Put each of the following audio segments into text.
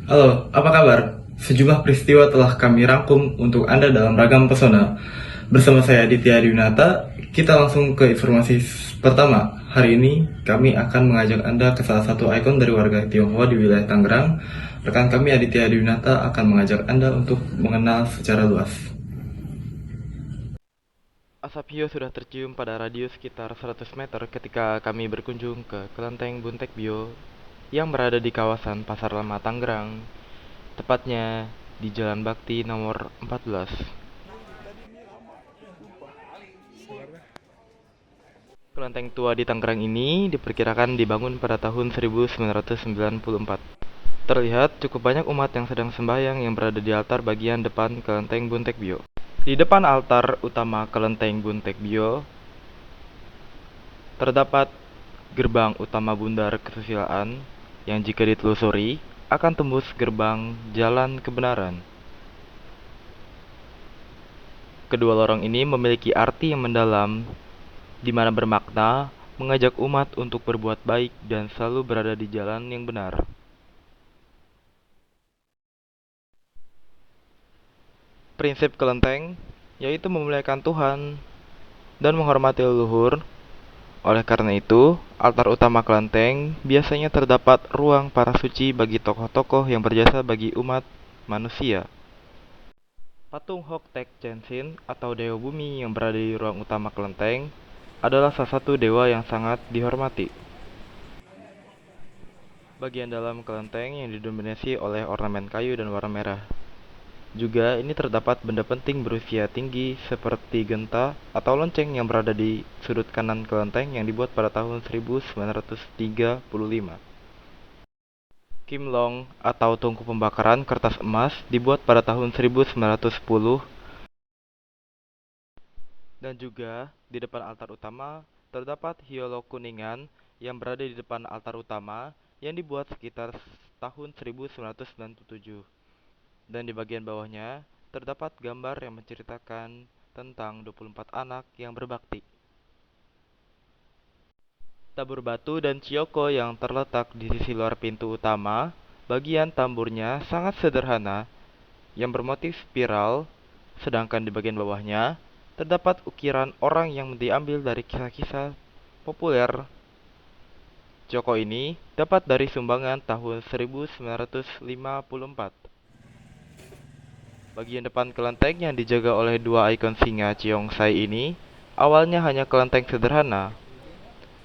Halo, apa kabar? Sejumlah peristiwa telah kami rangkum untuk Anda dalam ragam pesona. Bersama saya Aditya Dwinata, kita langsung ke informasi pertama. Hari ini kami akan mengajak Anda ke salah satu ikon dari warga Tionghoa di wilayah Tangerang. Rekan kami Aditya Dwinata akan mengajak Anda untuk mengenal secara luas. Asap hiu sudah tercium pada radius sekitar 100 meter ketika kami berkunjung ke Kelenteng Buntek Bio yang berada di kawasan Pasar Lama Tangerang, tepatnya di Jalan Bakti nomor 14. Kelenteng tua di Tangerang ini diperkirakan dibangun pada tahun 1994. Terlihat cukup banyak umat yang sedang sembahyang yang berada di altar bagian depan Kelenteng Buntek Bio. Di depan altar utama Kelenteng Buntek Bio terdapat gerbang utama Bundar Kesusilaan yang jika ditelusuri akan tembus gerbang jalan kebenaran. Kedua lorong ini memiliki arti yang mendalam di mana bermakna mengajak umat untuk berbuat baik dan selalu berada di jalan yang benar. Prinsip kelenteng yaitu memuliakan Tuhan dan menghormati leluhur. Oleh karena itu, altar utama kelenteng biasanya terdapat ruang para suci bagi tokoh-tokoh yang berjasa bagi umat manusia. Patung Hok Tek Chensin atau Dewa Bumi yang berada di ruang utama kelenteng adalah salah satu dewa yang sangat dihormati. Bagian dalam kelenteng yang didominasi oleh ornamen kayu dan warna merah. Juga ini terdapat benda penting berusia tinggi seperti genta atau lonceng yang berada di sudut kanan kelenteng yang dibuat pada tahun 1935. Kim Long atau tungku pembakaran kertas emas dibuat pada tahun 1910. Dan juga di depan altar utama terdapat hiolo kuningan yang berada di depan altar utama yang dibuat sekitar tahun 1997. Dan di bagian bawahnya terdapat gambar yang menceritakan tentang 24 anak yang berbakti. Tabur batu dan cioko yang terletak di sisi luar pintu utama, bagian tamburnya sangat sederhana yang bermotif spiral, sedangkan di bagian bawahnya terdapat ukiran orang yang diambil dari kisah-kisah populer. Joko ini dapat dari sumbangan tahun 1954. Bagian depan kelenteng yang dijaga oleh dua ikon singa Cheongsai ini awalnya hanya kelenteng sederhana.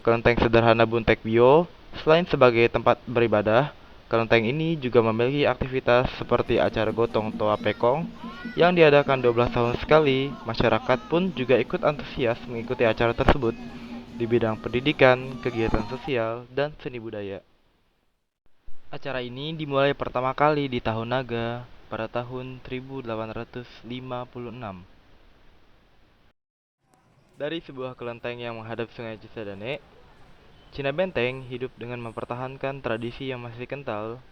Kelenteng sederhana Buntek Bio, selain sebagai tempat beribadah, kelenteng ini juga memiliki aktivitas seperti acara gotong toa pekong yang diadakan 12 tahun sekali. Masyarakat pun juga ikut antusias mengikuti acara tersebut di bidang pendidikan, kegiatan sosial, dan seni budaya. Acara ini dimulai pertama kali di Tahun Naga pada tahun 1856. Dari sebuah kelenteng yang menghadap Sungai Cisadane, Cina Benteng hidup dengan mempertahankan tradisi yang masih kental,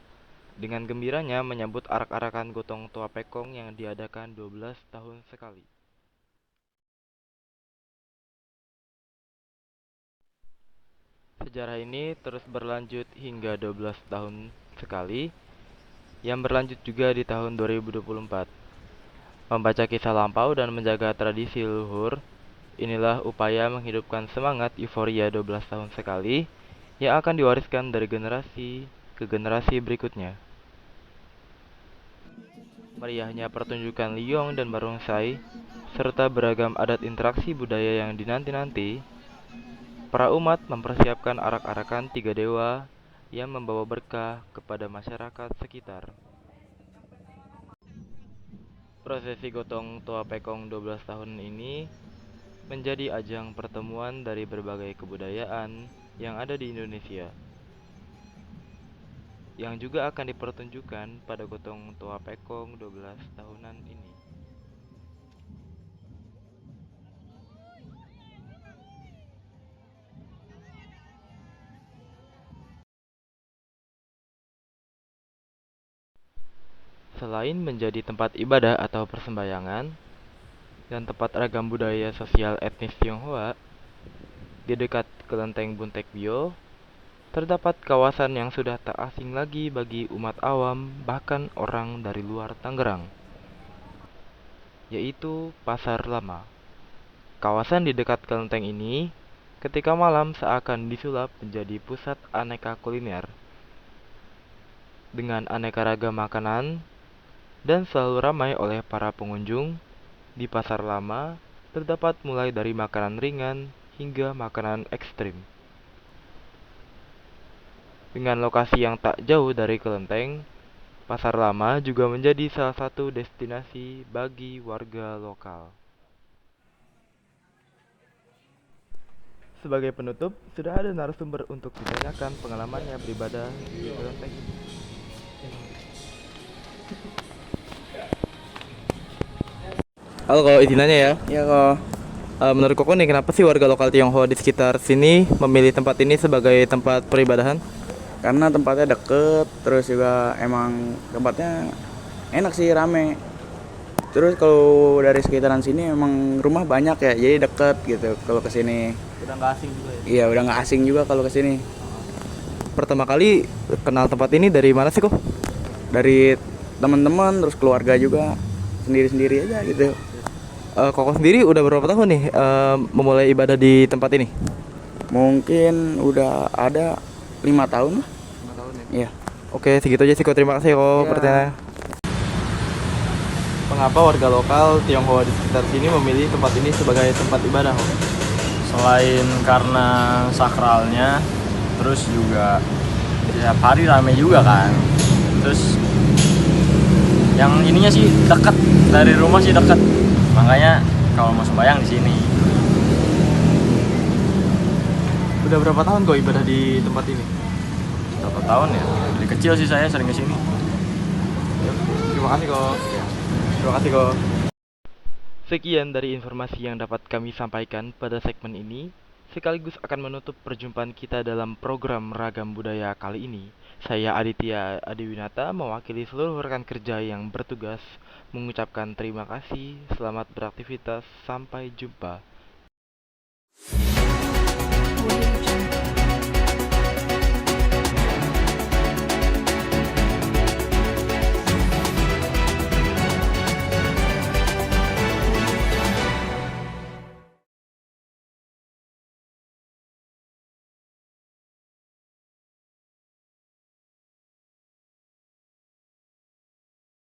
dengan gembiranya menyambut arak-arakan gotong tua pekong yang diadakan 12 tahun sekali. Sejarah ini terus berlanjut hingga 12 tahun sekali, yang berlanjut juga di tahun 2024. Membaca kisah lampau dan menjaga tradisi leluhur, inilah upaya menghidupkan semangat euforia 12 tahun sekali yang akan diwariskan dari generasi ke generasi berikutnya. Meriahnya pertunjukan Liong dan Barongsai, serta beragam adat interaksi budaya yang dinanti-nanti, para umat mempersiapkan arak-arakan tiga dewa yang membawa berkah kepada masyarakat sekitar. Prosesi gotong tua pekong 12 tahun ini menjadi ajang pertemuan dari berbagai kebudayaan yang ada di Indonesia, yang juga akan dipertunjukkan pada gotong tua pekong 12 tahunan ini. Selain menjadi tempat ibadah atau persembahyangan dan tempat ragam budaya sosial etnis Tionghoa, di dekat kelenteng Buntek Bio terdapat kawasan yang sudah tak asing lagi bagi umat awam, bahkan orang dari luar Tangerang, yaitu Pasar Lama. Kawasan di dekat kelenteng ini, ketika malam seakan disulap menjadi pusat aneka kuliner, dengan aneka ragam makanan, dan selalu ramai oleh para pengunjung. Di Pasar Lama, terdapat mulai dari makanan ringan hingga makanan ekstrim. Dengan lokasi yang tak jauh dari kelenteng, Pasar Lama juga menjadi salah satu destinasi bagi warga lokal. Sebagai penutup, sudah ada narasumber untuk ditanyakan pengalamannya beribadah di kelenteng ini. Halo, kalau izin nanya ya. Ya kok, Menurut Koko nih, kenapa sih warga lokal Tionghoa di sekitar sini memilih tempat ini sebagai tempat peribadahan? karena tempatnya deket, terus juga emang tempatnya enak sih, rame. Terus kalau dari sekitaran sini emang rumah banyak ya, jadi deket gitu kalau kesini. Udah nggak asing juga ya? Iya, udah nggak asing juga kalau kesini. Pertama kali kenal tempat ini dari mana sih kok? Dari teman-teman, terus keluarga juga, sendiri-sendiri aja gitu. Koko sendiri udah berapa tahun nih memulai ibadah di tempat ini? Mungkin udah ada 5 tahun lah. 5 tahun ya. Iya. Oke, segitu aja sih kok. Terima kasih kok Iya. pertanyaannya. Mengapa warga lokal Tionghoa di sekitar sini memilih tempat ini sebagai tempat ibadah? Kok? Selain karena sakralnya, terus juga tiap hari rame juga kan. Terus yang ininya sih dekat, dari rumah sih dekat, makanya kalau mau sembahyang di sini. Udah berapa tahun kok ibadah di tempat ini? Berapa tahun ya? Dari kecil sih saya sering kesini. Terima kasih kok. Terima kasih kok. Sekian dari informasi yang dapat kami sampaikan pada segmen ini, sekaligus akan menutup perjumpaan kita dalam program Ragam Budaya kali ini. Saya Aditya Adiwinata mewakili seluruh rekan kerja yang bertugas mengucapkan terima kasih, selamat beraktivitas, sampai jumpa.